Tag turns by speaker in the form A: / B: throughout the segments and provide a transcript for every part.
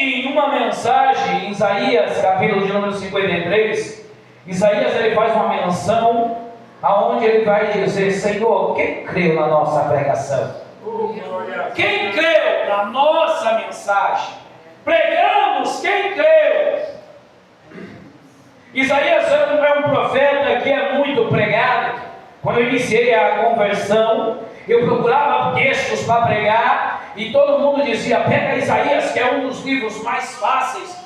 A: que em uma mensagem, em Isaías, capítulo de número 53, Isaías ele faz uma menção, aonde ele vai dizer: Senhor, quem creu na nossa pregação? Quem creu na nossa mensagem? Pregamos, quem creu? Isaías é um profeta que é muito pregado. Quando eu iniciei a conversão, eu procurava textos para pregar, e todo mundo dizia: pega Isaías, que é um dos livros mais fáceis,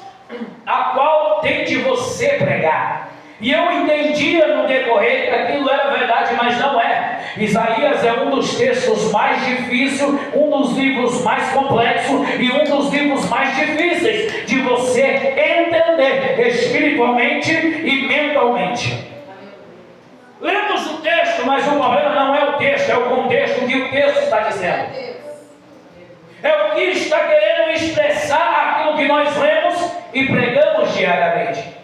A: a qual tem de você pregar. E eu entendia no decorrer que aquilo era verdade, mas não é. Isaías é um dos textos mais difíceis, um dos livros mais complexos e um dos livros mais difíceis de você entender espiritualmente e mentalmente. Lemos o texto, mas o problema não é o texto, é o contexto que o texto está dizendo. É o que está querendo expressar aquilo que nós lemos e pregamos diariamente.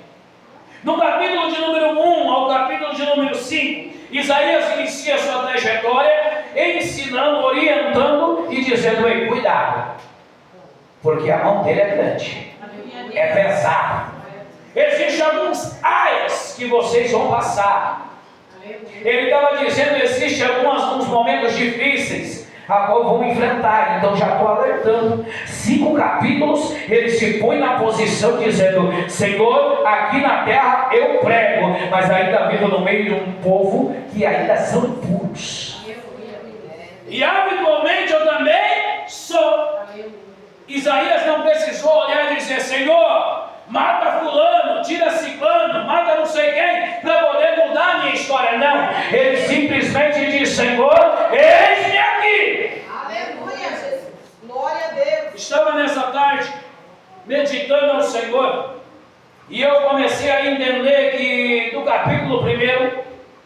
A: No capítulo de número 1 ao capítulo de número 5, Isaías inicia sua trajetória ensinando, orientando e dizendo: ei, cuidado, porque a mão dele é grande, é pesada. Existem alguns aias que vocês vão passar. Ele estava dizendo: existem alguns momentos difíceis a qual vão enfrentar. Então já estou alertando. 5 capítulos ele se põe na posição dizendo: Senhor, aqui na terra eu prego, mas ainda vivo no meio de um povo que ainda são puros. E habitualmente eu também sou. Isaías não precisou olhar e dizer: Senhor, mata fulano, tira ciclano, mata não sei quem, para poder mudar a minha história. Não, ele simplesmente diz: Senhor, eis-me aqui.
B: Aleluia, Jesus. Glória a Deus.
A: Estava nessa tarde meditando ao Senhor, e eu comecei a entender que do capítulo 1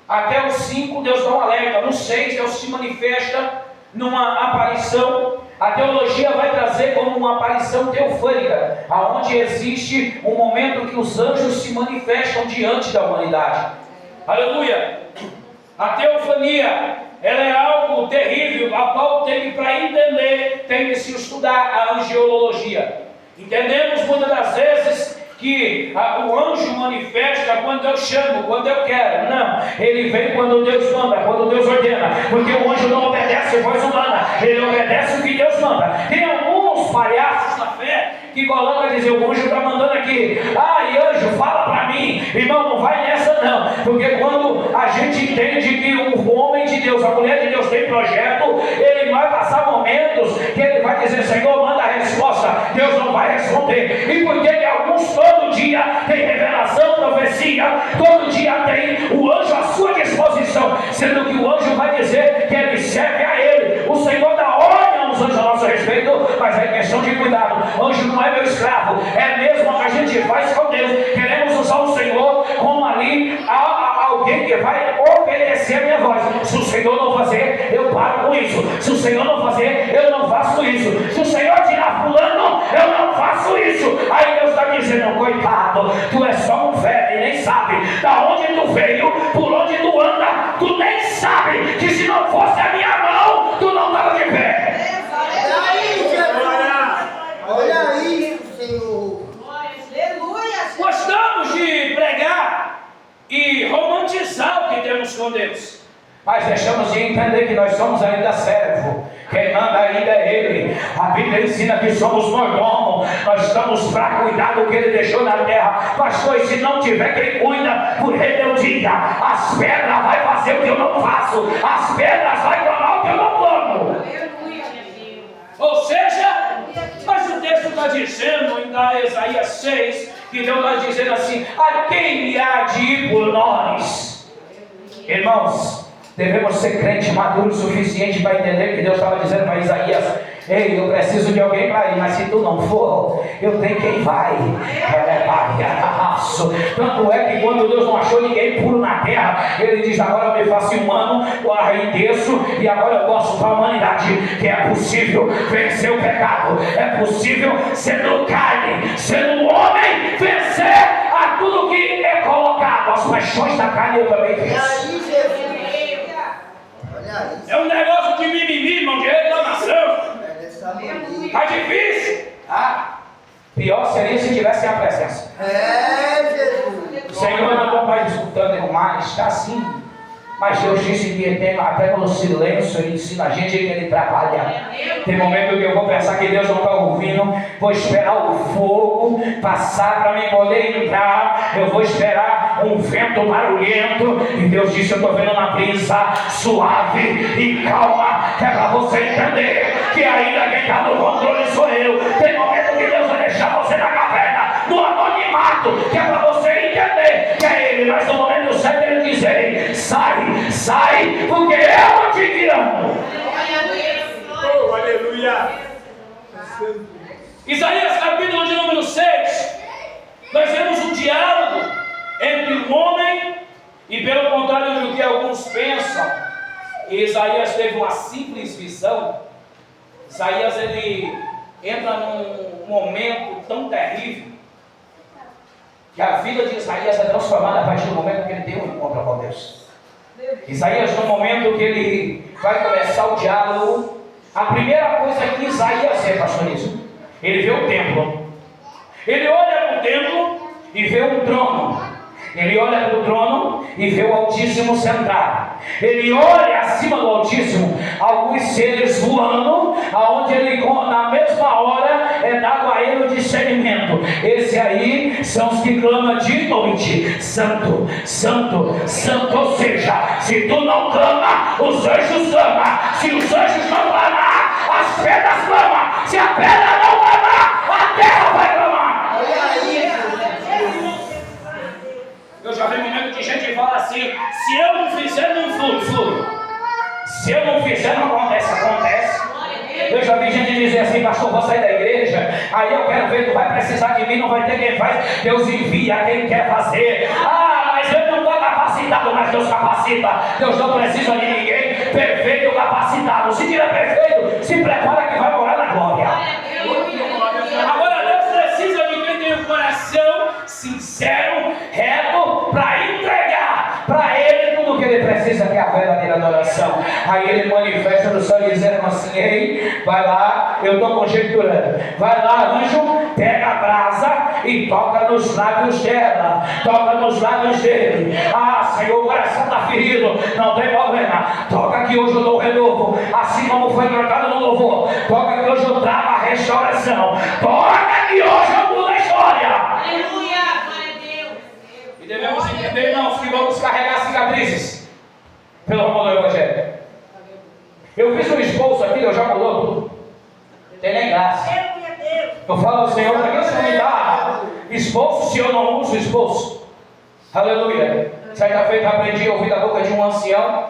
A: até o 5 Deus dá um alerta. No 6 Deus se manifesta numa aparição. A teologia vai trazer como uma aparição teofânica, aonde existe um momento que os anjos se manifestam diante da humanidade. Aleluia! A teofania, ela é algo terrível, a qual tem que, para entender, tem que se estudar a angelologia. Entendemos muitas das vezes que o anjo manifesta quando eu chamo, quando eu quero. Não, ele vem quando Deus manda, quando Deus ordena, porque o anjo não obedece a voz humana, ele obedece o que Deus manda. Tem alguns palhaços da fé que colocam a dizer: o anjo está mandando aqui, ai anjo, fala para mim. Irmão, não vai nessa não, porque quando a gente entende que o homem de Deus, a mulher de Deus tem projeto, ele vai passar momentos que ele vai dizer: Senhor, manda a resposta. Deus não vai responder. E porque que alguns todo dia tem revelação, profecia, todo dia tem o anjo à sua disposição, sendo que o anjo vai dizer que ele serve a ele. O Senhor dá ordem aos anjos a nosso respeito, mas é questão de cuidado. Anjo não é meu escravo, é mesmo o que a gente faz com Deus. Queremos usar o Senhor como ali alguém que vai obedecer a minha voz. Se o Senhor não fazer, eu paro com isso. Se o Senhor não fazer, eu não faço isso. Se o Senhor tirar fulano, eu não faço isso. Aí Deus está dizendo: coitado, tu é só um velho e nem sabe da onde tu veio, por onde tu anda, tu nem sabe que se não fosse a minha mão, tu não estava de pé.
B: Olha isso, Senhor. Aleluia.
A: Gostamos de pregar e romantizar o que temos com Deus, mas deixamos de entender que nós somos ainda servo. Quem manda ainda é Ele. A Bíblia ensina que somos mordomos. Nós estamos para cuidar do que Ele deixou na terra. Pastor, se não tiver quem cuida, por rebeldia, as pedras vai fazer o que eu não faço. As pedras vai clamar o que eu não clamo. Ou seja, mas o texto está dizendo em Isaías 6, que Deus está dizendo assim: a quem há de ir por nós? Irmãos, devemos ser crente maduro o suficiente para entender que Deus estava dizendo para Isaías: ei, eu preciso de alguém para ir, mas se tu não for, eu tenho quem vai. Tanto é que quando Deus não achou ninguém puro na terra, Ele diz: agora eu me faço humano, aí desço, e agora eu mostro para a humanidade que é possível vencer o pecado, é possível, sendo carne, sendo homem, vencer a tudo que é colocado. As paixões da carne eu também venço. É um negócio de mimimi, irmão, de reclamação. Está difícil? Pior seria se tivesse a presença.
B: Jesus.
A: O Senhor não está mais escutando mais, está assim. Mas Deus disse que até no silêncio Ele ensina a gente que Ele trabalha. Tem momento que eu vou pensar que Deus não está ouvindo, vou esperar o fogo passar para mim poder entrar, eu vou esperar um vento barulhento, e Deus disse: eu estou vendo uma brisa suave e calma. É para você entender que ainda quem está no controle sou eu. Tem momento que Deus vai deixar você na caverna, no anonimato, que é para você entender que é Ele, mas no momento certo Ele diz: ei, sai, sai, porque eu te amo.
C: Oh, aleluia!
A: Isaías capítulo de número 6, nós vemos um diálogo entre o homem e, pelo contrário do que alguns pensam, Isaías teve uma simples visão. Isaías, ele entra num momento tão terrível que a vida de Isaías é transformada a partir do momento que ele tem um encontro com Deus. Isaías, no momento que ele vai começar o diálogo, a primeira coisa que Isaías vê, pastor Nísio, ele vê o templo. Ele olha para o templo e vê um trono. Ele olha para o trono e vê o Altíssimo sentar. Ele olha acima do Altíssimo alguns seres voando, aonde ele, na mesma hora, é dado a ele o discernimento. Esse aí são os que clamam de noite: Santo, Santo, Santo. Ou seja, se tu não clama, os anjos clamam. Se os anjos não clamar, as pedras clamam. Se a pedra não clamar, a terra vai clamar. Eu já vi um momento de gente que fala assim: se eu não fizer, não flui. Se eu não fizer, não acontece. Eu já vi gente dizer assim: pastor, vou sair da igreja, aí eu quero ver, tu vai precisar de mim, não vai ter quem faz. Deus envia quem quer fazer. Mas eu não estou capacitado, mas Deus capacita. Deus não precisa de ninguém perfeito capacitado. Se tiver perfeito, se prepara que vai morar na glória. Agora Deus precisa de quem tem o coração sincero, reto, para entregar para Ele tudo o que Ele precisa, que é a verdadeira adoração. Aí Ele manifesta no céu dizendo assim: ei, vai lá, eu estou conjecturando, vai lá, anjo, pega a brasa e toca nos lábios dela, toca nos lábios dele. Senhor, o coração está ferido, não tem problema, toca que hoje eu dou renovo, assim como foi tratado no louvor. Toca que hoje eu trago a restauração, toca que hoje eu mudo a história.
B: Aleluia, glória a Deus.
A: E devemos entender, irmãos, que vamos carregar cicatrizes pelo amor do Evangelho. Eu fiz um esboço aqui, eu já mudou tudo. Tem nem graça. Eu falo ao Senhor: para que você me dá esboço se eu não uso esboço? Aleluia. Certa feita aprendi a ouvir da boca de um ancião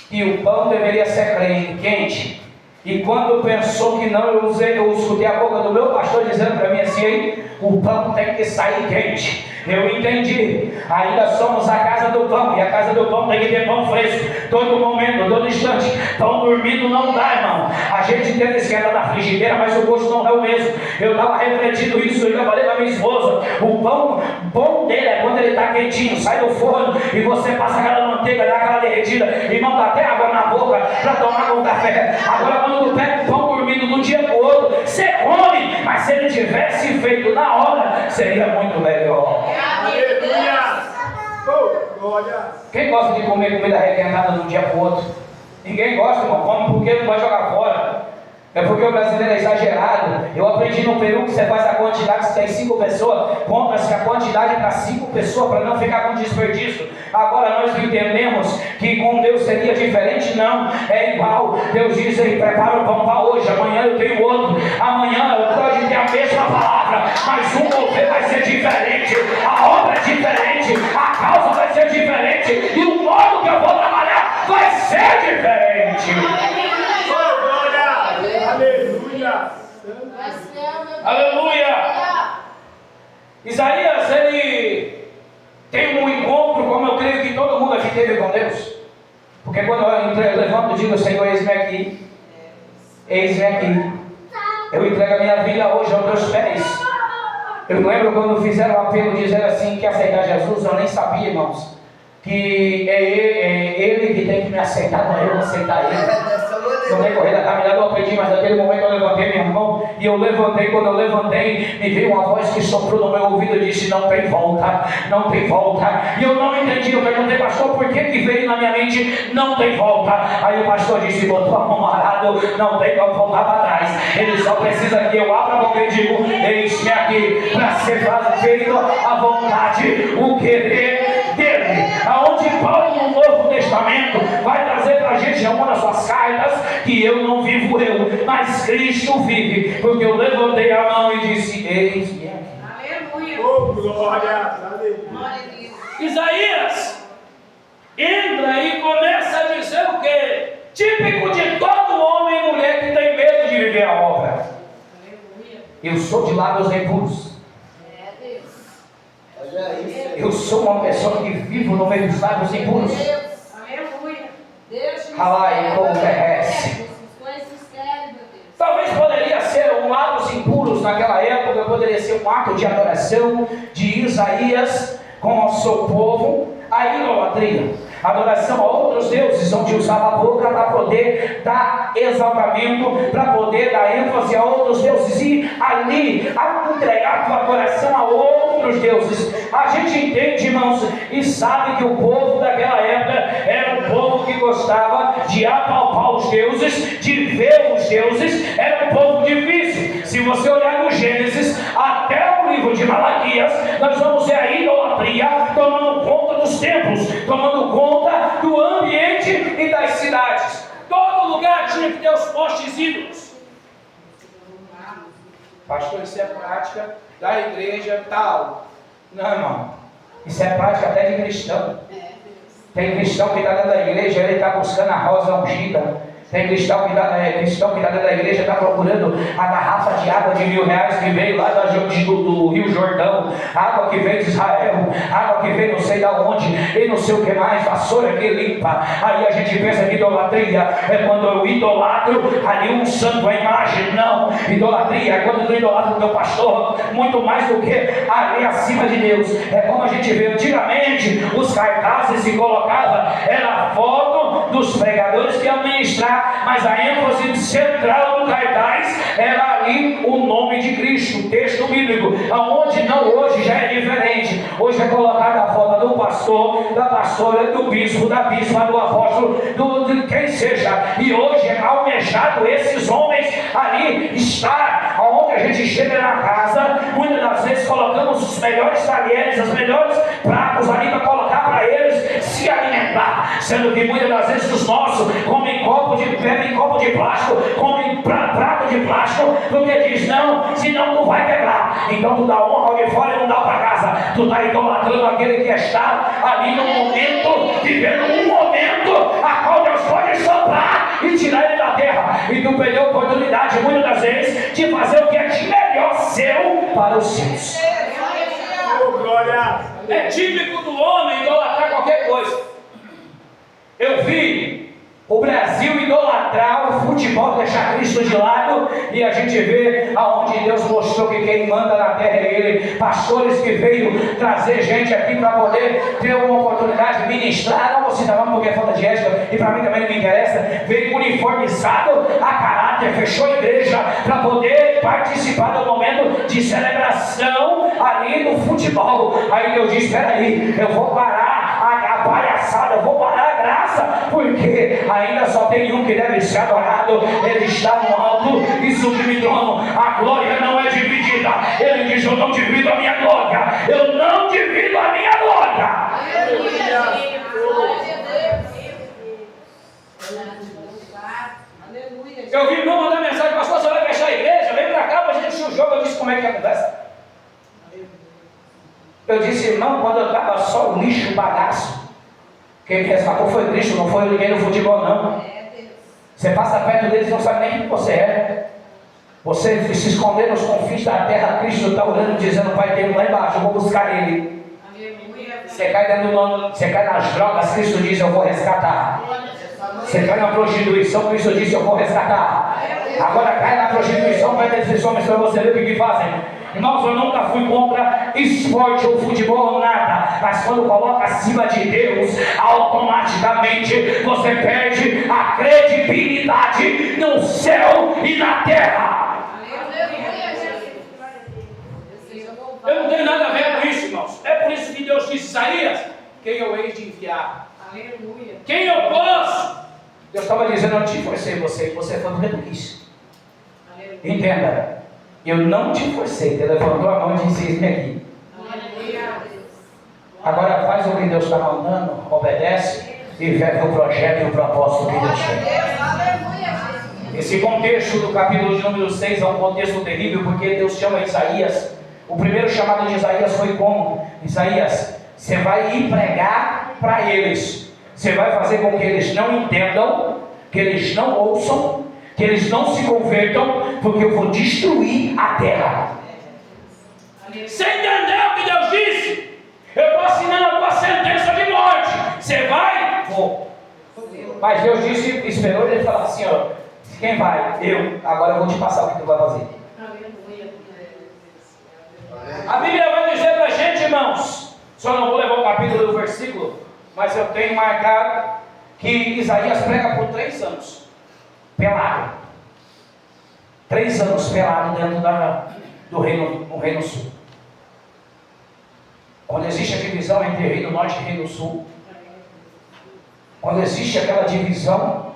A: que o pão deveria ser quente. E quando pensou que não, eu escutei a boca do meu pastor dizendo para mim assim: o pão tem que sair quente. Eu entendi, ainda somos a casa do pão, e a casa do pão tem que ter pão fresco, todo momento, todo instante. Pão dormindo não dá, irmão. A gente tem a esquerda da frigideira, mas o gosto não é o mesmo. Eu estava refletindo isso, e eu falei para minha esposa: o pão bom dele é quando ele está quentinho, sai do forno, e você passa aquela manteiga, dá aquela derretida, e manda até água na boca, para tomar com café. Agora quando tu pega o pão dormindo de um dia para o outro, você come, mas se ele tivesse feito na hora, seria muito melhor.
C: Aleluia! Oh, glória!
A: Quem gosta de comer comida requentada de um dia para o outro? Ninguém gosta, irmão. Come porque não vai jogar fora. É porque o brasileiro é exagerado. Eu aprendi no Peru que você faz a quantidade, se tem 5 pessoas, compra-se a quantidade para 5 pessoas, para não ficar com desperdício. Agora nós entendemos que com Deus seria diferente. Não, é igual. Deus diz aí: prepara o pão para hoje, amanhã eu tenho outro. Amanhã eu pode ter a mesma palavra, mas o mover vai ser diferente, a obra é diferente, a causa vai ser diferente, e o modo que eu vou trabalhar vai ser diferente.
C: Aleluia!
A: Aleluia! Isaías, ele tem um encontro, como eu creio que todo mundo aqui teve com Deus. Porque quando eu levanto e digo: Senhor, eis-me aqui, eis-me aqui, eu entrego a minha vida hoje aos teus pés. Eu lembro quando fizeram o apelo dizendo assim que aceitar Jesus, eu nem sabia, irmãos, que é ele que tem que me aceitar, não é eu aceitar ele. No decorrer da caminhada eu aprendi, mas naquele momento eu levantei minha mão e eu levantei. Quando eu levantei, me veio uma voz que soprou no meu ouvido e disse: não tem volta, não tem volta. E eu não entendi. Eu perguntei: pastor, por que veio na minha mente não tem volta? Aí o pastor disse: botou a mão arado, não tem como voltar para trás. Ele só precisa que eu abra a boca e digo: eis-me aqui para ser feito a vontade, o querer dele. Aonde Paulo no Novo Testamento vai trazer para a gente uma das suas cartas, que eu não vivo eu, mas Cristo vive, porque eu levantei a mão e disse: eis-me aqui.
B: Aleluia.
C: Oh, glória.
B: Glória a Deus.
A: Isaías entra e começa a dizer o quê? Típico de todo homem e mulher que tem medo de viver a obra.
B: Aleluia.
A: Eu sou de lábios impuros. Eu sou uma pessoa que vivo no meio dos lábios impuros.
B: Aleluia.
A: Alai, como perece. Talvez poderia ser um lábios impuros naquela época, poderia ser um ato de adoração de Isaías com o seu povo, a idolatria. Adoração a outros deuses, onde usava a boca para poder dar exaltamento, para poder dar ênfase a outros deuses, e ali a entregar tua adoração a outros deuses. A gente entende, irmãos, e sabe que o povo daquela época era um povo que gostava de apalpar os deuses, de ver os deuses. Era um povo difícil. Se você olhar no Gênesis até o livro de Malaquias, nós vamos ver a idolatria tomando conta dos templos, tomando conta do ambiente e das cidades. Todo lugar tinha que ter os postes ídolos. Pastor, isso é prática da igreja tal. Não, irmão, isso é prática até de cristão. Tem cristão que está dentro da igreja, ele está buscando a rosa ungida. Tem cristão que está dentro da igreja, está procurando a garrafa de água de R$1.000 que veio lá do Rio Jordão, água que veio de Israel, água que veio não sei da onde, e não sei o que mais, vassoura que limpa. Aí a gente pensa que idolatria é quando eu idolatro ali um santo, a imagem. Não, idolatria é quando eu idolatro o meu pastor, muito mais do que ali acima de Deus. É como a gente vê antigamente, os cartazes se colocava, era a foto dos pregadores que iam ministrar, mas a ênfase central do cartaz era ali o nome de Cristo, o texto bíblico. Aonde não, hoje já é diferente. Hoje é colocada a foto do pastor, da pastora, do bispo, da bispa, do apóstolo, de quem seja. E hoje é almejado esses homens ali estar aonde a gente chega na casa. Muitas das vezes colocamos os melhores talheres, os melhores pratos ali para colocar para eles se alimentar, sendo que muitas das vezes os nossos bebem copo de plástico, comem prato de plástico, porque diz: não, senão tu vai quebrar. Então tu dá honra ao de fora e não dá para casa. Tu está idolatrando aquele que está ali no momento, vivendo um momento a qual Deus pode soprar e tirar ele da terra. E tu perdeu a oportunidade muitas das vezes de fazer o que é de melhor seu para os seus.
C: Oh, glória.
A: É típico do homem idolatrar qualquer coisa. Eu vi o Brasil idolatrar o futebol, deixar Cristo de lado, e a gente vê aonde Deus mostrou que quem manda na terra é Ele. Pastores que veio trazer gente aqui para poder ter uma oportunidade de ministrar, não vou citar nome porque é falta de ética, e para mim também não me interessa. Veio uniformizado a caráter, fechou a igreja para poder participar do momento de celebração ali no futebol. Aí Deus diz: espera aí, eu vou parar a palhaçada, eu vou parar a graça, porque ainda só tem um que deve ser adorado. Ele está no alto e sublime trono. A glória não é dividida. Ele diz: eu não divido a minha glória, eu não divido a minha glória. Eu vi irmão mandar mensagem: pastor, você vai fechar a igreja? Vem pra cá pra gente assistir o jogo. Eu disse: como é que acontece? Eu disse: irmão, quando eu estava só o lixo, o bagaço, quem me resgatou foi Cristo, não foi ninguém no futebol, não. Você passa perto deles e não sabe nem quem você é. Você se esconder nos confins da terra, Cristo está orando, dizendo: pai, tem um lá embaixo, eu vou buscar ele. Você cai dentro do nome, você cai nas drogas, Cristo diz: eu vou resgatar. Você cai na prostituição, Cristo diz: eu vou resgatar. Agora cai na prostituição, vai desses homens para você ver o que fazem. Irmãos, eu nunca fui contra esporte ou futebol ou nada, mas quando coloca acima de Deus, automaticamente você perde a credibilidade no céu e na terra. Eu não tenho nada a ver com isso, irmãos. É por isso que Deus disse, Isaías, quem eu hei de enviar?
B: Aleluia.
A: Quem eu posso? Deus estava dizendo, eu não te forcei você foi no reduíço. Entenda, eu não te forcei, ele levantou a mão e disse, eis-me aqui.
B: Aleluia.
A: Agora faz o que Deus está mandando, obedece e vive o projeto e o propósito que Deus tem. Esse contexto do capítulo de número 6 é um contexto terrível, porque Deus chama Isaías. O primeiro chamado de Isaías foi como? Isaías, você vai ir pregar para eles. Você vai fazer com que eles não entendam, que eles não ouçam, que eles não se convertam, porque eu vou destruir a terra. Você entendeu o que Deus disse? Eu estou assinando a tua sentença de morte. Você vai? Vou. Mas Deus disse, esperou ele falar assim, ó, quem vai? Eu. Agora eu vou te passar o que tu vai fazer. A Bíblia vai dizer para a gente, irmãos, só não vou levar o capítulo do versículo, mas eu tenho marcado que Isaías prega por 3 anos, pelado. 3 anos pelado dentro do reino, no reino sul. Quando existe a divisão entre reino norte e reino sul, quando existe aquela divisão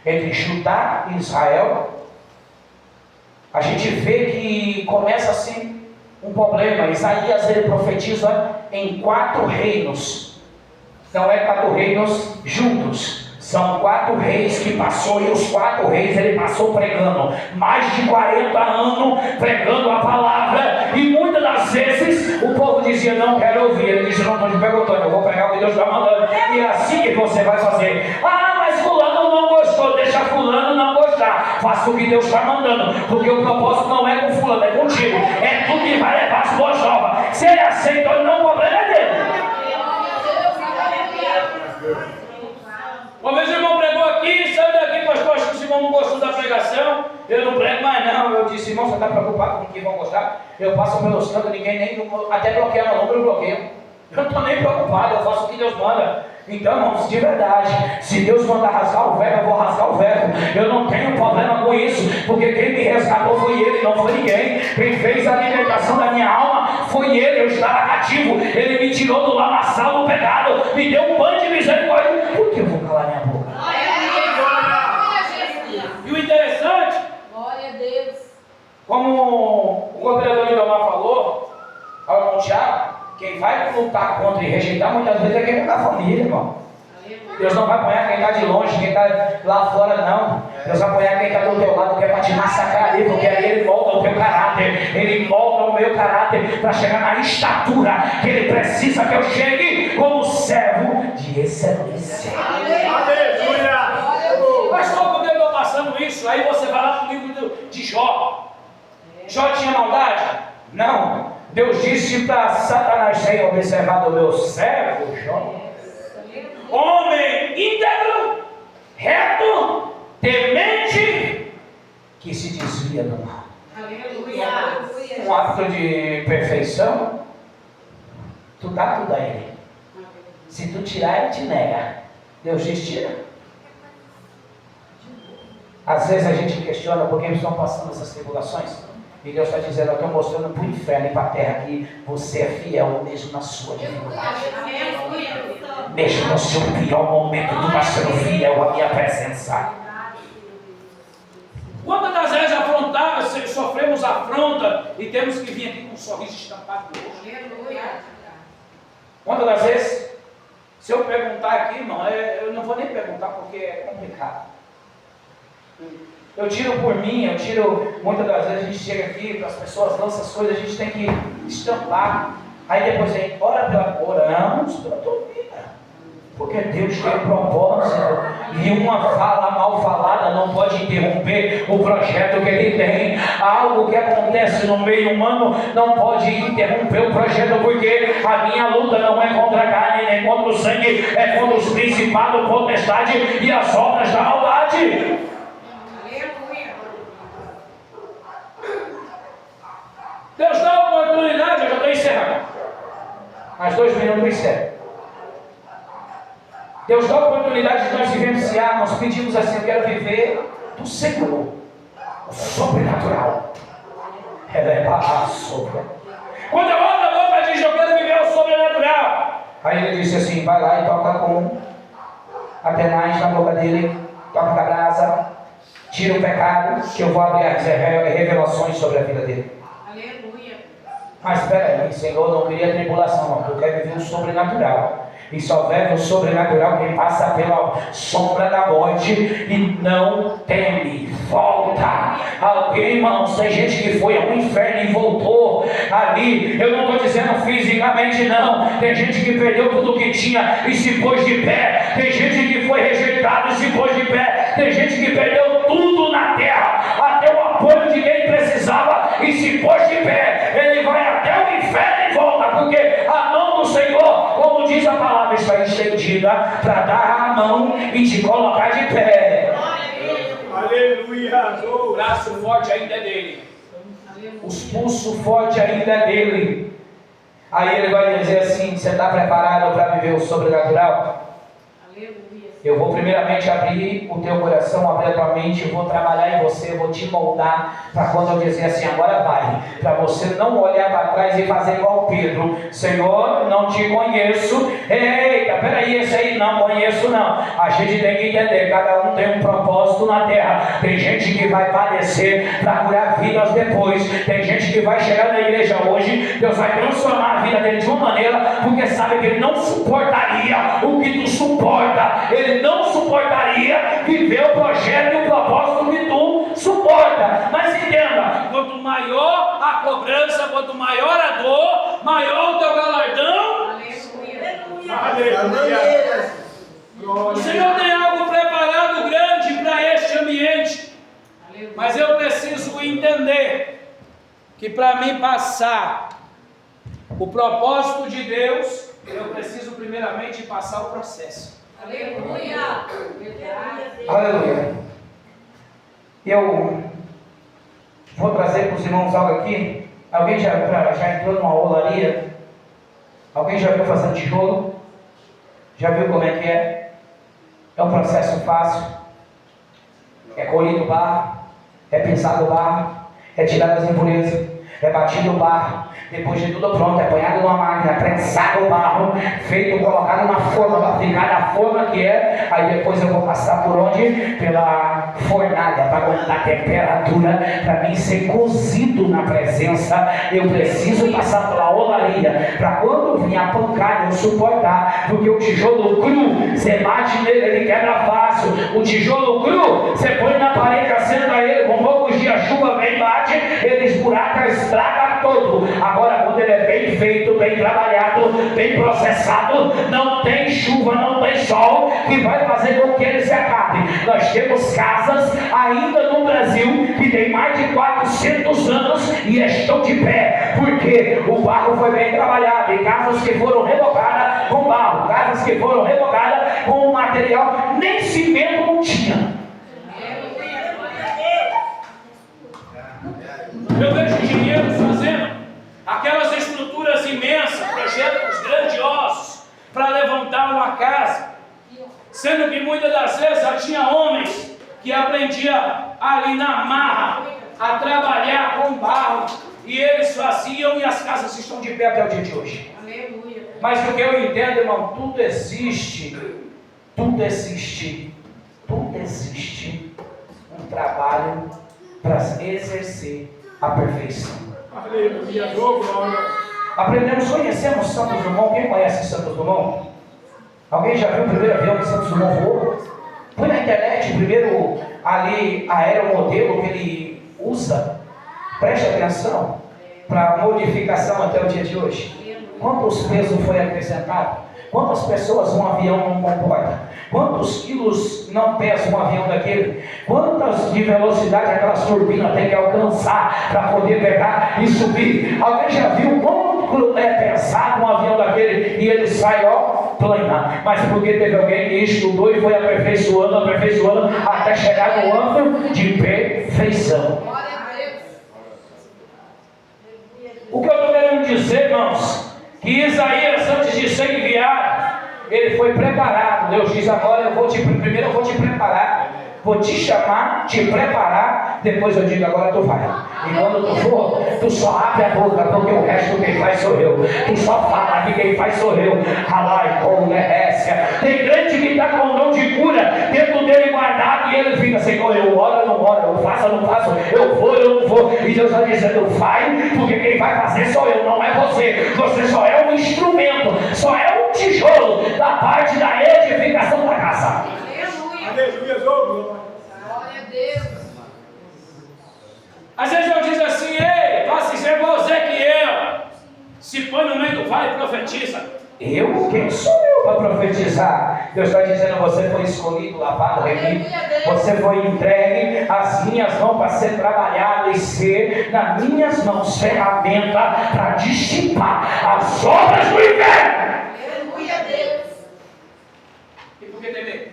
A: entre Judá e Israel, a gente vê que começa assim um problema. Isaías ele profetiza em 4 reinos. Não é 4 reinos juntos. São 4 reis que passou, e os 4 reis ele passou pregando. Mais de 40 anos pregando a palavra. E muitas das vezes o povo dizia, não quero ouvir. Ele disse, não estou te perguntando, eu vou pregar o que Deus está mandando. E é assim que você vai fazer. Ah, mas fulano não gostou. Deixa fulano não gostar. Faça o que Deus está mandando. Porque o propósito não é com fulano, é contigo. É tu que vai levar as boas novas. Se ele aceita ou não, o problema é dele. Uma vez o irmão pregou aqui, saiu daqui, pastor, acho que o irmão não gostou da pregação, eu não prego mais não. Eu disse, irmão, você está preocupado com o que vão gostar? Eu passo pelos cantos, ninguém nem, até bloqueia meu número, eu bloqueio. Eu não estou nem preocupado, eu faço o que Deus manda. Então, irmãos, de verdade, se Deus mandar rasgar o verbo, eu vou rasgar o verbo. Eu não tenho problema com isso, porque quem me resgatou foi Ele, não foi ninguém. Quem fez a libertação da minha alma foi Ele. Eu estava cativo, Ele me tirou do lamaçal do pecado, me deu um banho de misericórdia. Por que eu vou calar minha boca? E o interessante,
B: Glória a Deus.
A: como o governador Lindomar falou, ao irmão Tiago, quem vai lutar contra e rejeitar muitas vezes é quem está na família, irmão. Deus não vai apoiar quem está de longe, quem está lá fora, não. Deus vai apoiar quem está do teu lado, que é para te massacrar ali, porque aí Ele molda o teu caráter. Ele molda o meu caráter para chegar na estatura que Ele precisa que eu chegue como servo de excelência.
C: Aleluia!
A: Mas como que eu estou passando isso? Aí você vai lá para o livro de Jó. Jó tinha maldade? Não. Deus disse para Satanás, tenha observado o meu servo, Jó. Homem íntegro, reto, temente, que se desvia do mal.
B: Aleluia.
A: Um ato de perfeição, tu dá tudo a Ele. Se tu tirar, Ele te nega. Deus diz, tira. Às vezes a gente questiona por que eles estão passando essas tribulações. E Deus está dizendo, eu estou mostrando para o inferno e para a terra que você é fiel mesmo na sua dificuldade. Mesmo no seu pior momento, tu está sendo fiel à minha presença. Quantas das vezes sofremos afronta e temos que vir aqui com um sorriso estampado no rosto? Quantas das vezes, se eu perguntar aqui, irmão, eu não vou nem perguntar porque é complicado. Eu tiro por mim, muitas das vezes a gente chega aqui, para as pessoas lançam as coisas, a gente tem que estampar. Aí depois a gente oramos pela tua vida. Porque Deus tem um propósito. E uma fala mal falada não pode interromper o projeto que Ele tem. Algo que acontece no meio humano não pode interromper o projeto, porque a minha luta não é contra a carne, nem contra o sangue, é contra os principados, potestade e as obras da maldade. Deus dá Mais 2 minutos e encerro. Deus dá a oportunidade de nós vivenciarmos. Pedimos assim: eu quero viver do Senhor, o sobrenatural. Ela é sobre. Quando a outra boca diz: eu quero viver o sobrenatural, aí ele disse assim: vai lá e toca com Atenaz na boca dele, toca da brasa, tira o pecado, que eu vou abrir as revelações sobre a vida dele.
B: Aleluia.
A: Mas espera aí, Senhor, não queria tribulação, não. Eu quero viver o sobrenatural. E só vive o sobrenatural quem passa pela sombra da morte e não teme. Volta. Alguém, irmãos, tem gente que foi ao inferno e voltou ali. Eu não estou dizendo fisicamente, não. Tem gente que perdeu tudo que tinha e se pôs de pé. Tem gente que foi rejeitado e se pôs de pé. Tem gente que perdeu tudo na terra, até o apoio de quem precisava, e se pôs de pé. Ele vai até o inferno e volta, porque a mão do Senhor, como diz a palavra, está estendida para dar a mão e te colocar de pé.
C: Aleluia.
A: O braço forte ainda é dele, os pulsos fortes ainda é dele. Aí ele vai dizer assim: você está preparado para viver o sobrenatural? Eu vou primeiramente abrir o teu coração, abrir a tua mente, eu vou trabalhar em você, eu vou te moldar, para quando eu dizer assim, agora vai, para você não olhar para trás e fazer igual Pedro: Senhor, não te conheço. Eita, peraí, esse aí não conheço não. A gente tem que entender, cada um tem um propósito na terra. Tem gente que vai padecer para curar vidas depois. Tem gente que vai chegar na igreja hoje, Deus vai transformar a vida dele de uma maneira, porque sabe que ele não suportaria o que tu suporta. Ele não suportaria viver o projeto e o propósito que tu suporta. Mas entenda, quanto maior a cobrança, quanto maior a dor, maior o teu galardão.
C: Aleluia.
A: O Senhor tem algo preparado grande para este ambiente. Mas eu preciso entender que para mim passar o propósito de Deus, eu preciso primeiramente passar o processo.
B: Aleluia.
A: Aleluia. Eu vou trazer para os irmãos algo aqui. Alguém já entrou numa olaria? Alguém já viu fazendo tijolo? Já viu como é que é? É um processo fácil. É colhido o barro, é pisado o barro, é tirado as impurezas, é batido o barro. Depois de tudo pronto, é apanhado numa máquina, prensado o barro, feito, colocado numa forma, para ficar da forma que é. Aí depois eu vou passar por onde? Pela fornalha, para aguentar a temperatura, para mim ser cozido na presença. Eu preciso passar pela olaria, para quando vir a pancada eu suportar. Porque o tijolo cru, você bate nele, ele quebra fácil. O tijolo cru, você põe na parede, acenda ele, com poucos dias a chuva vem, bate, ele esburaca, estraga todo. Agora, quando ele é bem feito, bem trabalhado, bem processado, não tem chuva, não tem sol que vai fazer com que ele se acabe. Nós temos casas ainda no Brasil que tem mais de 400 anos e estão de pé, porque o barro foi bem trabalhado. E casas que foram revogadas com barro, casas que foram revogadas com material, nem cimento não tinha. Eu vejo engenheiros fazendo aquelas estruturas imensas, projetos grandiosos para levantar uma casa, sendo que muitas das vezes já tinha homens que aprendiam ali na marra a trabalhar com barro, e eles faziam, e as casas estão de pé até o dia de hoje.
B: Aleluia.
A: Mas o que eu entendo, irmão, tudo existe um trabalho para exercer a perfeição.
C: Aleluia. Glória.
A: Aprendemos, conhecemos Santos Dumont. Quem conhece Santos Dumont? Alguém já viu o primeiro avião que Santos Dumont voou? Foi na internet o primeiro ali aeromodelo que ele usa. Preste atenção para a modificação até o dia de hoje. Quantos pesos foi acrescentado? Quantas pessoas um avião não comporta? Quantos quilos não pesa um avião daquele? Quantas de velocidade aquelas turbinas tem que alcançar para poder pegar e subir? Alguém já viu quanto é pesado um avião daquele e ele sai, plana? Mas porque teve alguém que estudou e foi aperfeiçoando até chegar no âmbito de perfeição. O que eu estou querendo dizer, irmãos, que Isaías, antes de ser enviado, ele foi preparado. Deus diz: agora primeiro eu vou te preparar, vou te chamar, te preparar, depois eu digo: agora tu vai. E quando tu for, tu só abre a boca, porque o resto quem faz sou eu. Tu só fala que quem faz sou eu. Tem crente que está com o dom de cura dentro dele guardado, e ele fica: Senhor, eu oro, eu não oro, eu faço, eu não faço, eu vou, eu não vou. E Deus está dizendo: vai, porque quem vai fazer sou eu, não é você. Você só é um instrumento, só é um tijolo da parte da edificação da casa.
B: Aleluia.
C: Aleluia, glória.
B: Glória a Deus.
A: Às vezes eu digo assim: ei, faça isso, é você que eu. Se põe no meio do vale e profetiza. Eu? Quem sou eu para profetizar? Deus está dizendo: você foi escolhido, lavado, remido. Você foi entregue às minhas mãos para ser trabalhado e ser, nas minhas mãos, ferramenta para dissipar as obras do inferno.
B: Aleluia a Deus.
A: E por que temer?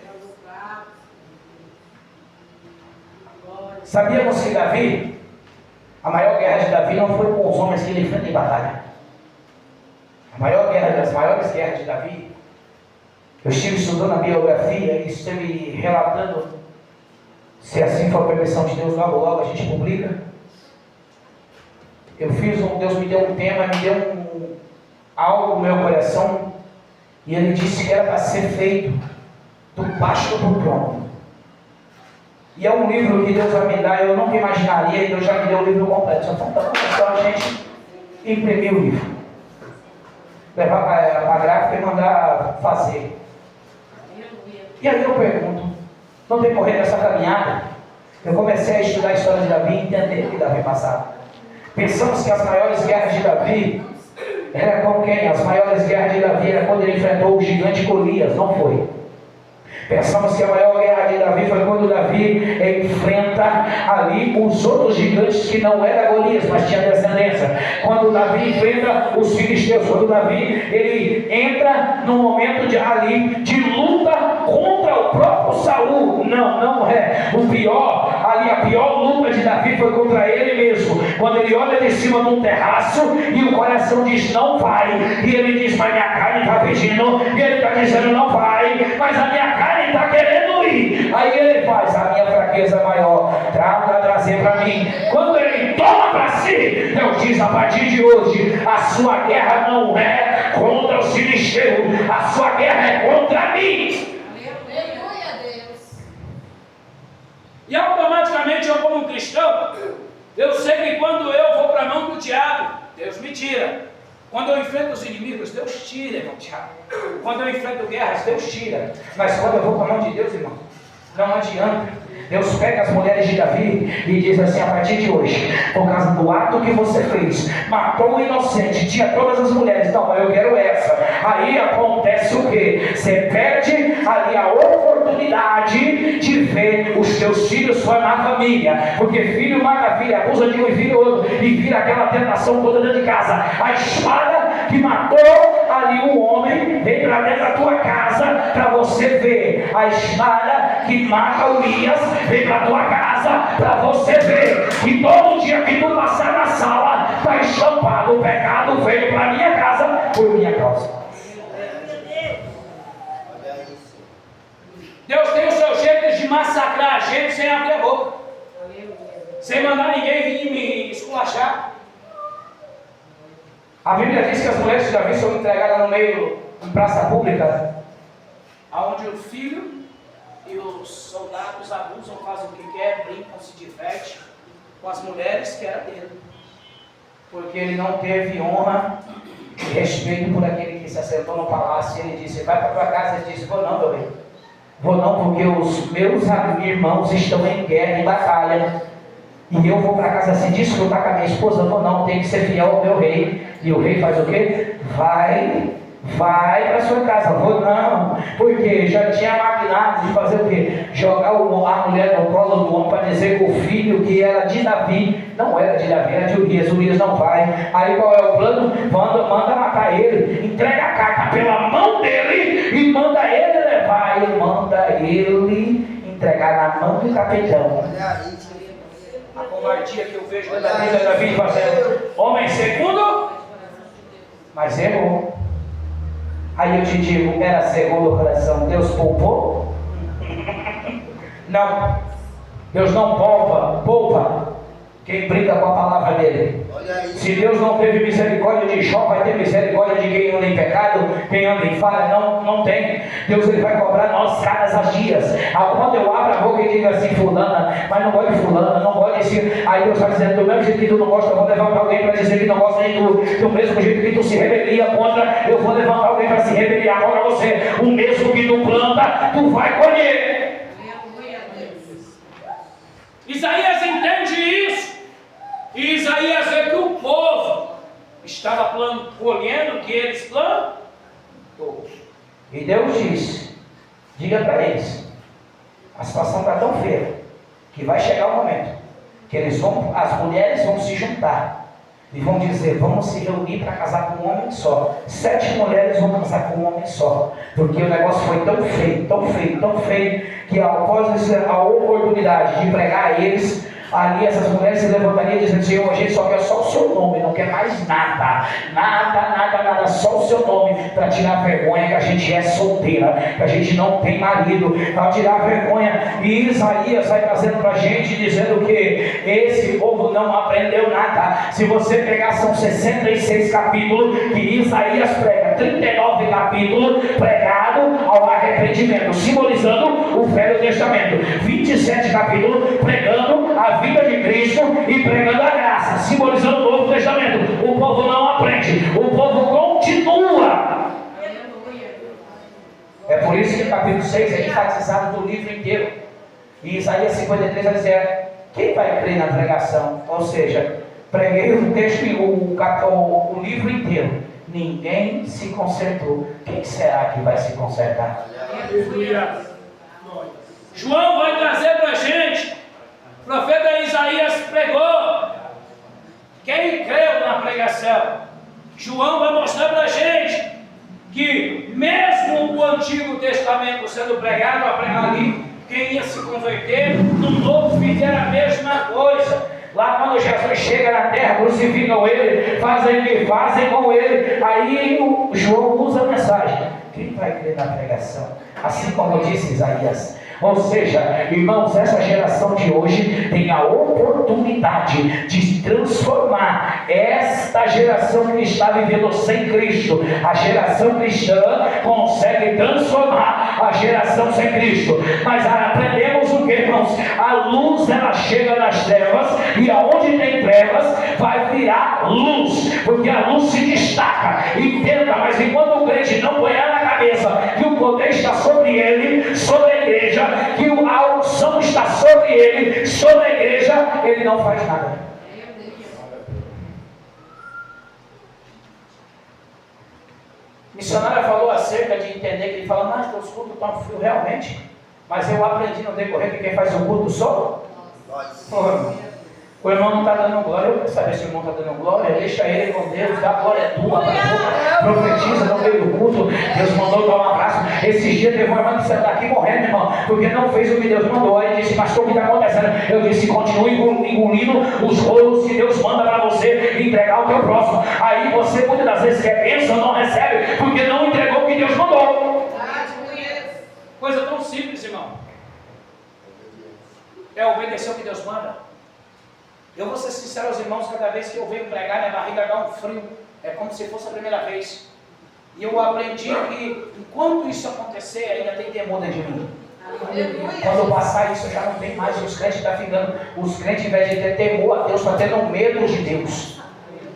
A: Sabíamos que Davi, a maior guerra de Davi não foi com os homens que ele enfrenta em batalha. A maior guerra, das maiores guerras de Davi, eu estive estudando a biografia e estive relatando, se assim for a permissão de Deus, logo a gente publica. Deus me deu um tema, me deu algo no meu coração, e Ele disse que era para ser feito do baixo para o trono. E é um livro que Deus vai me dar, eu nunca imaginaria, e Deus já me deu o livro completo. Só a gente imprimir o livro, levar para a gráfica e mandar fazer. E aí eu pergunto: não tem correr nessa caminhada? Eu comecei a estudar a história de Davi e entender o que Davi passava. Pensamos que as maiores guerras de Davi era com quem? As maiores guerras de Davi era quando ele enfrentou o gigante Golias. Não foi. Pensamos que a maior guerra de Davi foi quando Davi enfrenta ali os outros gigantes que não era Golias, mas tinha descendência. Quando Davi enfrenta os filisteus, quando Davi ele entra num momento de luta contra o próprio Saul. Não é. A pior luta de Davi foi contra ele mesmo. Quando ele olha de cima de um terraço e o coração diz: não vai. E ele diz: mas minha carne está pedindo. E ele está dizendo: não vai. Mas a minha carne está querendo ir. Aí ele faz: a minha fraqueza maior, trazer para mim. Quando ele toma para si, Deus diz: a partir de hoje, a sua guerra não é contra os filisteus, a sua guerra é contra mim.
B: Aleluia a Deus.
A: E automaticamente eu, como um cristão, eu sei que quando eu vou para a mão do diabo, Deus me tira. Quando eu enfrento os inimigos, Deus tira, irmão Tiago. Quando eu enfrento guerras, Deus tira. Mas quando eu vou para a mão de Deus, irmão, não adianta. Deus pega as mulheres de Davi e diz assim: a partir de hoje, por causa do ato que você fez, matou um inocente, tinha todas as mulheres, não, mas eu quero essa. Aí acontece o quê? Você perde ali a oportunidade de ver os teus filhos formar família, porque filho mata filho, abusa de um e filho outro, e vira aquela tentação toda dentro de casa. A espada que matou ali o homem vem para dentro da tua casa para você ver. A espada que mata Urias vem para tua casa para você ver que todo dia que tu passar na sala está estampado: o pecado veio para minha casa por minha causa. Deus tem o seu jeito de massacrar a gente sem abrir a boca, sem mandar ninguém vir me esculachar. A Bíblia diz que as mulheres de Davi são entregadas no meio, em praça pública, onde o filho e os soldados abusam, fazem o que quer, brincam, se divertem com as mulheres que era dele, porque ele não teve honra e respeito por aquele que se assentou no palácio. Ele disse: vai para tua casa. Ele disse: vou não, meu bem, vou não, porque os meus irmãos estão em guerra, em batalha, e eu vou para casa assim desfrutar com a minha esposa. Vou não, tem que ser fiel ao meu rei. E o rei faz o quê? Vai para sua casa. Vou não, porque já tinha maquinado de fazer o quê? Jogar a mulher no colo do homem para dizer que o filho que era de Davi não era de Davi, era de Urias. Urias não vai. Aí qual é o plano? Manda matar ele, entrega a carta pela mão dele e manda ele levar. E manda ele entregar na mão do capitão. A covardia que eu vejo da vida de Davi fazendo: homem segundo, mas mas errou. Aí eu te digo, era segundo o coração, Deus poupou? Não. Deus não poupa quem brinca com a palavra dele. Se Deus não teve misericórdia de Jó, vai ter misericórdia de quem anda em pecado, quem anda em falha? Não tem. Deus ele vai cobrar nós caras as dias. Quando eu abro a boca e digo assim, fulana, mas não gosto de fulana, não gosto desse. Aí Deus vai dizendo, do mesmo jeito que tu não gosta, eu vou levantar alguém para dizer que não gosta de tu. Do mesmo jeito que tu se rebelia contra, eu vou levantar alguém para se rebeliar contra você. O mesmo que tu planta, tu vai colher. Isaías entende isso. E Isaías vê que o povo estava colhendo o que eles plantou. E Deus disse, diga para eles, a situação está tão feia, que vai chegar o momento, que as mulheres vão se juntar, e vão dizer, vamos se reunir para casar com um homem só. 7 mulheres vão casar com um homem só, porque o negócio foi tão feio, que após a oportunidade de pregar a eles, ali essas mulheres se levantariam dizendo, Senhor, a gente só quer só o seu nome, não quer mais nada, só o seu nome, para tirar vergonha que a gente é solteira, que a gente não tem marido, para tirar vergonha. E Isaías vai trazendo para a gente, dizendo que esse povo não aprendeu nada. Se você pegar, são 66 capítulos que Isaías prega, 39 capítulos pregado ao arrependimento, simbolizando o Velho Testamento, 27 capítulos pregando a vida de Cristo e pregando a graça, simbolizando o Novo Testamento. O povo não aprende, o povo continua. É por isso que o capítulo 6 é enfatizado do livro inteiro. E Isaías 53 vai dizer, quem vai crer na pregação? Ou seja, preguei o texto e o livro inteiro, ninguém se consertou. Quem será que vai se consertar? João vai trazer para a gente, o profeta Isaías pregou, quem creu na pregação? João vai mostrar para a gente que mesmo o Antigo Testamento sendo pregado ali, quem ia se converter, no Novo fizeram a mesma coisa. Lá quando Jesus chega na terra, crucificam ele, fazem o que fazem com ele. Aí o João usa a mensagem, quem vai crer na pregação? Assim como disse Isaías. Ou seja, irmãos, essa geração de hoje tem a oportunidade de transformar esta geração que está vivendo sem Cristo. A geração cristã consegue transformar a geração sem Cristo. Mas aprendemos o que, irmãos? A luz ela chega nas trevas, e aonde tem trevas vai virar luz, porque a luz se destaca. Entenda, mas enquanto o crente não põe na cabeça que o poder está sobre ele, sobre a igreja, que a unção está sobre ele, sobre a igreja, ele não faz nada. A missionária falou acerca de entender, que ele fala, mas os cultos estão frios realmente, mas eu aprendi no decorrer que quem faz o culto sou nós. O irmão não está dando glória, eu quero saber se o irmão está dando glória, deixa ele com Deus, dá glória tua, profetiza no meio do culto. Deus mandou dar um abraço. Esses dias teve uma irmã que saiu daqui morrendo, irmão, porque não fez o que Deus mandou. Aí ele disse, pastor, o que está acontecendo? Eu disse, continue engolindo os rolos que Deus manda para você entregar o teu próximo. Aí você muitas das vezes quer bênção, não recebe, porque não entregou o que Deus mandou. Coisa tão simples, irmão. É obedecer o que Deus manda. Eu vou ser sincero aos irmãos, cada vez que eu venho pregar, minha barriga dá um frio. É como se fosse a primeira vez. E eu aprendi que, enquanto isso acontecer, ainda tem temor dentro de mim. Quando passar isso, já não tem mais. Os crentes estão ficando. Os crentes, ao invés de ter temor a Deus, estão tendo medo de Deus.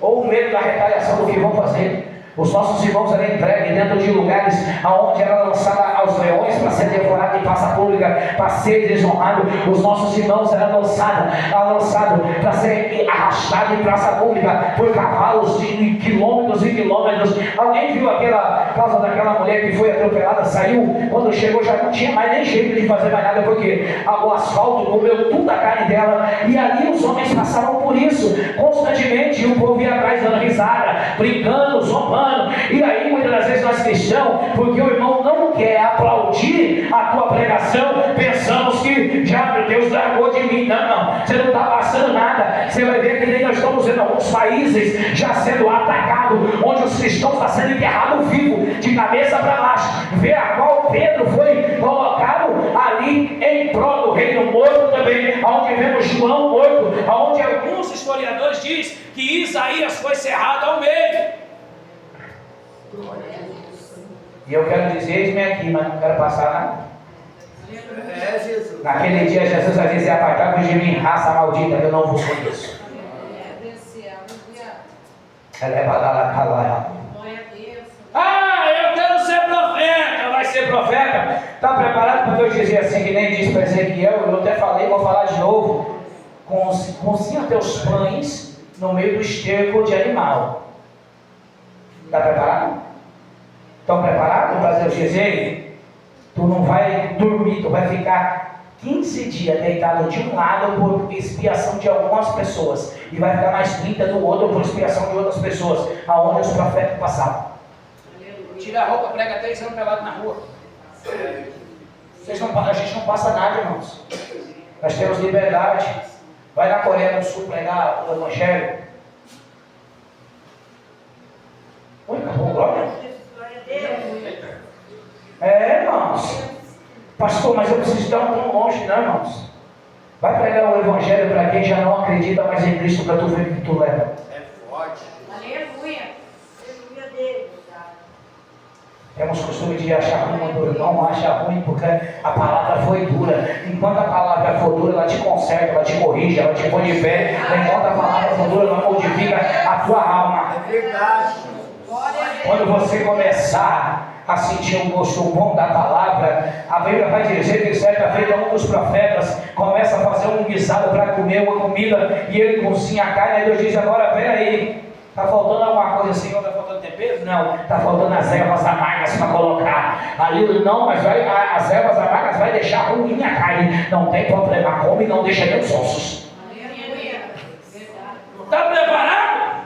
A: Ou medo da retaliação do que vão fazer. Os nossos irmãos eram entregues dentro de lugares onde era lançada aos leões para ser devorado em praça pública, para ser desonrado. Os nossos irmãos eram lançados para ser arrastados em praça pública por cavalos de quilômetros e quilômetros. Alguém viu aquela causa daquela mulher que foi atropelada, saiu, quando chegou já não tinha mais nem jeito de fazer mais nada, porque o asfalto comeu tudo a carne dela, e ali os homens passavam por isso constantemente, e o povo ia atrás dando risada, brincando, zombando. E aí muitas das vezes nós cristãos, porque o irmão não quer aplaudir a tua pregação, pensamos que já Deus largou de mim. Não, você não está passando nada. Você vai ver que nós estamos vendo alguns países já sendo atacados, onde os cristãos está sendo enterrado vivo, de cabeça para baixo. Vê a qual Pedro foi colocado ali em prol do reino, morto também, onde vemos João morto, onde alguns historiadores dizem que Isaías foi cerrado ao meio. E eu quero dizer, eis-me aqui, mas não quero passar nada.
C: Jesus.
A: Naquele dia Jesus vai dizer: apartai-vos de mim, raça maldita, que eu não vos conheço. Eu quero ser profeta. Vai ser profeta? Está preparado para Deus dizer assim, que nem disse para Ezequiel? Eu até falei, vou falar de novo. Cozinha teus pães no meio do esterco de animal. Está preparado? Estão preparados para Deus dizer? Tu não vai dormir, tu vai ficar 15 dias deitado de um lado por expiação de algumas pessoas, e vai ficar mais 30 do outro por expiação de outras pessoas, aonde os profetas passavam. Tira a roupa, prega 3 anos pelado na rua. A gente não passa nada, irmãos. Nós temos liberdade. Vai na Coreia do Sul pregar o Evangelho. Oi, acabou, glória? Irmãos. Pastor, mas eu preciso estar tão longe, não, irmãos. Vai pregar o Evangelho para quem já não acredita mais em Cristo, para tu ver o que tu leva.
C: É forte.
B: Aleluia.
D: Aleluia, Deus.
A: Temos costume de achar ruim quando o irmão acha ruim, porque a palavra foi dura. Enquanto a palavra for dura, ela te conserta, ela te corrige, ela te põe de pé. Enquanto a palavra for dura, ela modifica a tua alma.
C: É verdade.
A: Quando você começar a sentir um gosto bom da palavra, a Bíblia vai dizer que certa feita um dos profetas começa a fazer um guisado para comer uma comida, e ele cozinha a carne, e Deus diz: agora peraí, está faltando alguma coisa, Senhor? Está faltando tempero? Não, está faltando as ervas amargas para colocar. Ali não, mas as ervas amargas vai deixar ruim a carne. Não tem problema, come e não deixa nem os ossos. Está preparado?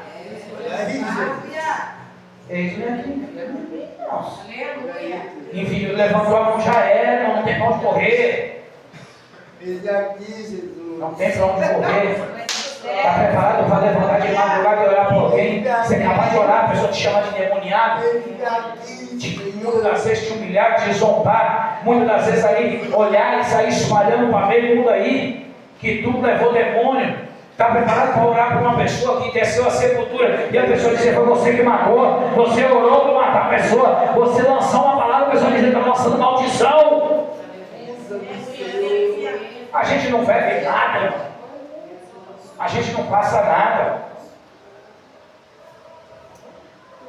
A: Eis-me aqui. Nossa. Enfim, levantou a mão, já era, não tem para onde correr.
C: Eis aqui, Jesus.
A: Não tem para onde correr. Está preparado para levantar de madrugada e orar por alguém? Você acabar de orar, a pessoa te chama de endemoniado. Muitas das vezes te humilhar, te zombar. Muitas das vezes aí olhar e sair espalhando para meio mundo aí que tu levou demônio. Está preparado para orar por uma pessoa que desceu a sepultura e a pessoa dizer: foi você que matou, você orou para matar a pessoa, você lançou uma palavra, a pessoa dizer: está lançando maldição. A gente não vai ver nada, irmão. A gente não passa nada.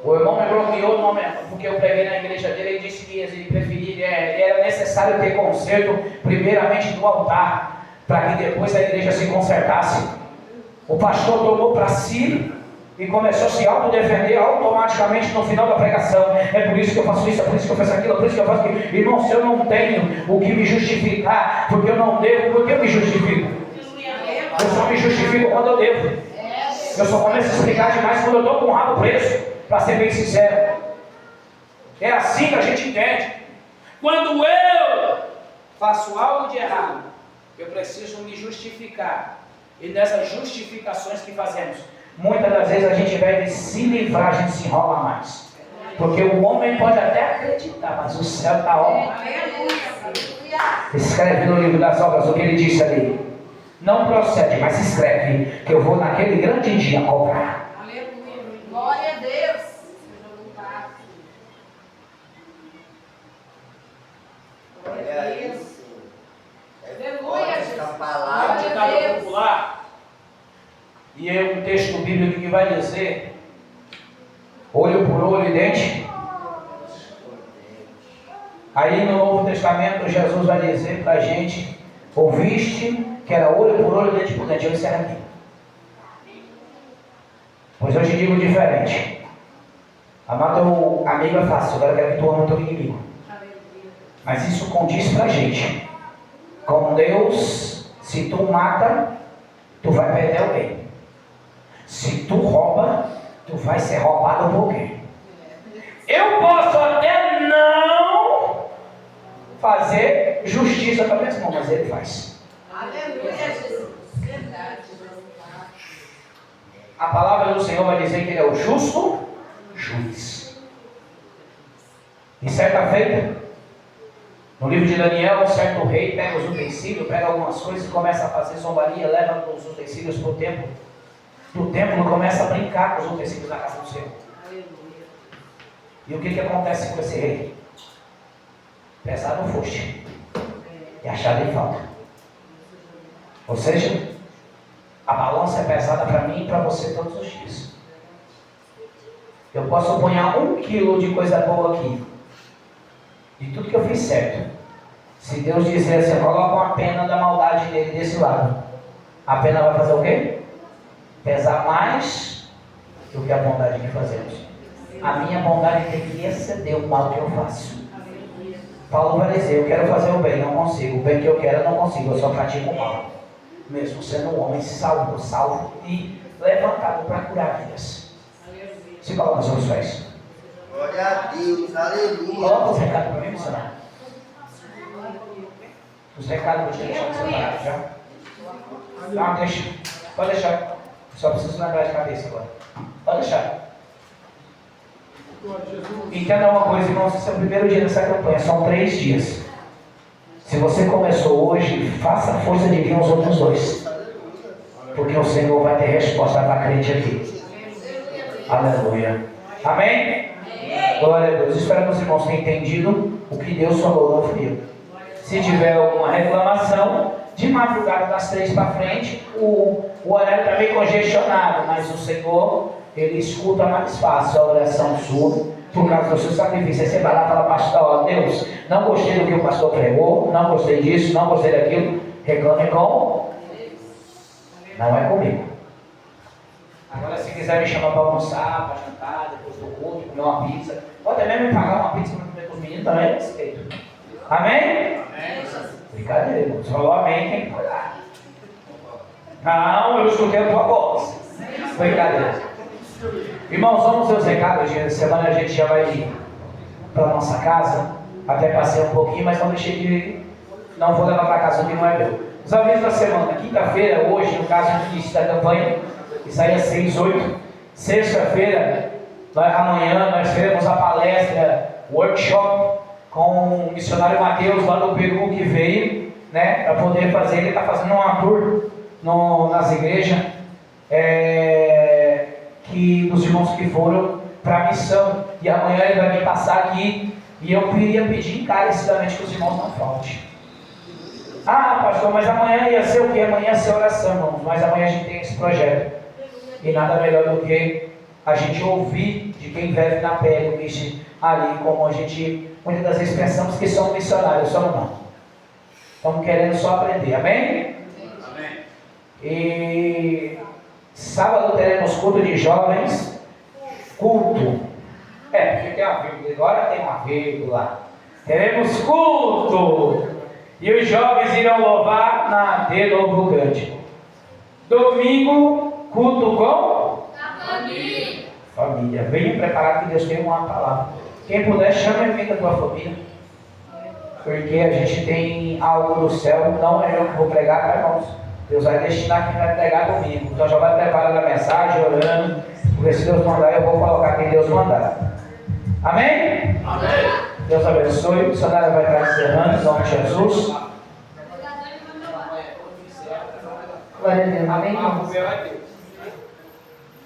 A: O irmão me bloqueou o nome, porque eu preguei na igreja dele. Ele disse que ele preferia, era necessário ter conserto primeiramente do altar, para que depois a igreja se consertasse. O pastor tomou para si e começou a se autodefender automaticamente no final da pregação. É por isso que eu faço isso, é por isso que eu faço aquilo, é por isso que eu faço aquilo. Irmão, se eu não tenho o que me justificar, porque eu não devo, por que eu me justifico? Eu só me justifico quando eu devo. Eu só começo a explicar demais quando eu estou com o rabo preso, para ser bem sincero. É assim que a gente entende. Quando eu faço algo de errado, eu preciso me justificar. E nessas justificações que fazemos, muitas das vezes a gente deve se livrar, a gente se enrola mais. Porque o homem pode até acreditar, mas o céu está ó. Escreve no livro das obras o que ele disse ali. Não procede, mas escreve, que eu vou naquele grande dia cobrar.
B: Aleluia. Glória a Deus.
C: Olha isso.
B: Aleluia.
C: Essa palavra.
A: A ditado popular, e é um texto bíblico que vai dizer: olho por olho e dente. Aí no Novo Testamento Jesus vai dizer para a gente: ouviste que era olho por olho, dente por dente. Eu encerro aqui. Pois eu te digo diferente. Amar teu amigo é fácil, agora eu quero que tu ama teu inimigo. Mas isso condiz para a gente. Com Deus, se tu mata, tu vai perder alguém. Se tu rouba, tu vai ser roubado por alguém. Eu posso até não fazer justiça para minhas mãos, mas ele faz.
B: Aleluia, Jesus. Verdade.
A: A palavra do Senhor vai dizer que ele é o justo juiz. E certa feita, no livro de Daniel, um certo rei pega os utensílios, pega algumas coisas e começa a fazer zombaria, leva os utensílios para o templo. Do templo começa a brincar com os utensílios na casa do Senhor. E o que acontece com esse rei? Pesado foste. E achado em falta. Ou seja, a balança é pesada para mim e para você todos os dias. Eu posso apanhar 1 quilo de coisa boa aqui. De tudo que eu fiz certo. Se Deus dizer assim, coloca uma pena da maldade dele desse lado. A pena vai fazer o quê? Pesar mais do que a bondade que fazemos. A minha bondade tem que exceder o mal que eu faço. Paulo vai dizer, eu quero fazer o bem, não consigo. O bem que eu quero, eu não consigo, eu só pratico o mal. Mesmo sendo um homem salvo e levantado para curar vidas. Se coloca nos seus pés.
C: Glória a Deus, aleluia.
A: Coloca os recados para mim, missionário. Os recados que eu tinha deixado separados já. Não, deixa. Pode deixar. Só preciso lembrar de cabeça agora. Pode deixar. Entenda uma coisa, irmãos, esse é o primeiro dia dessa campanha, são 3 dias. Se você começou hoje, faça força de vir os outros 2. Porque o Senhor vai ter resposta para crente aqui. Aleluia. Amém? Glória a Deus. Espero que os irmãos tenham entendido o que Deus falou no frio. Se tiver alguma reclamação, de madrugada das 3 para frente, o horário está meio congestionado, mas o Senhor, Ele escuta mais fácil a oração sua, por causa do seu sacrifício. Aí você vai lá e fala, pastor, ó, Deus, não gostei do que o pastor pregou, não gostei disso, não gostei daquilo, reclame com, não é comigo. Agora, se quiser me chamar para almoçar, para jantar, depois do culto, comer uma pizza, pode até mesmo me pagar uma pizza para comer com os meninos, também é respeito. Amém? Amém. Brincadeira, irmão. Você falou amém, tem que pagar. Não, eu escutei a tua voz. Brincadeira. Irmãos, vamos ver os recados. Dia de semana a gente já vai ir para a nossa casa. Até passei um pouquinho, mas não deixei de. Não vou levar para casa o que não é meu. Os avisos da semana. Quinta-feira, hoje, no caso do início da campanha, Isaías 6, 8. Sexta-feira, amanhã, nós teremos a palestra, workshop, com o missionário Mateus lá do Peru que veio, né, para poder fazer. Ele está fazendo uma tour nas igrejas dos irmãos que foram para a missão. E amanhã ele vai me passar aqui. E eu queria pedir encarecidamente que os irmãos não faltem. Ah, pastor, mas amanhã ia ser o quê? Amanhã ia ser oração, irmãos. Mas amanhã a gente tem esse projeto. E nada melhor do que a gente ouvir de quem vive na pele, o bicho ali, como a gente muitas das vezes pensamos que somos missionários, somos não. Estamos querendo só aprender, amém? Amém. E sábado teremos culto de jovens, culto. Porque tem uma vírgula, agora tem uma vírgula. Teremos culto. E os jovens irão louvar na de novo cântico. Domingo, culto com? Família. Família. Venha preparado que Deus tem uma palavra. Quem puder, chame alguém da tua família. Porque a gente tem algo do céu, não é eu que vou pregar, tá, irmãos? Deus vai destinar quem vai pregar comigo. Então já vai preparando a mensagem, orando. Porque se Deus mandar, eu vou colocar quem Deus mandar. Amém? Amém. Deus abençoe. O missionário vai estar encerrando em nome de Jesus.
B: Glória a Deus. Amém.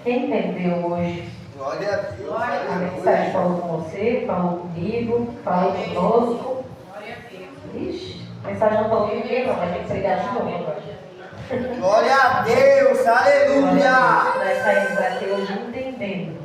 B: Quem entendeu hoje?
C: Glória a Deus.
B: A mensagem falou com você, falou comigo, falou conosco. Ixi, a mensagem não falou com ninguém, não, vai ter que pregar de novo agora.
C: Glória a Deus, aleluia.
B: Nós saímos daqui hoje entendendo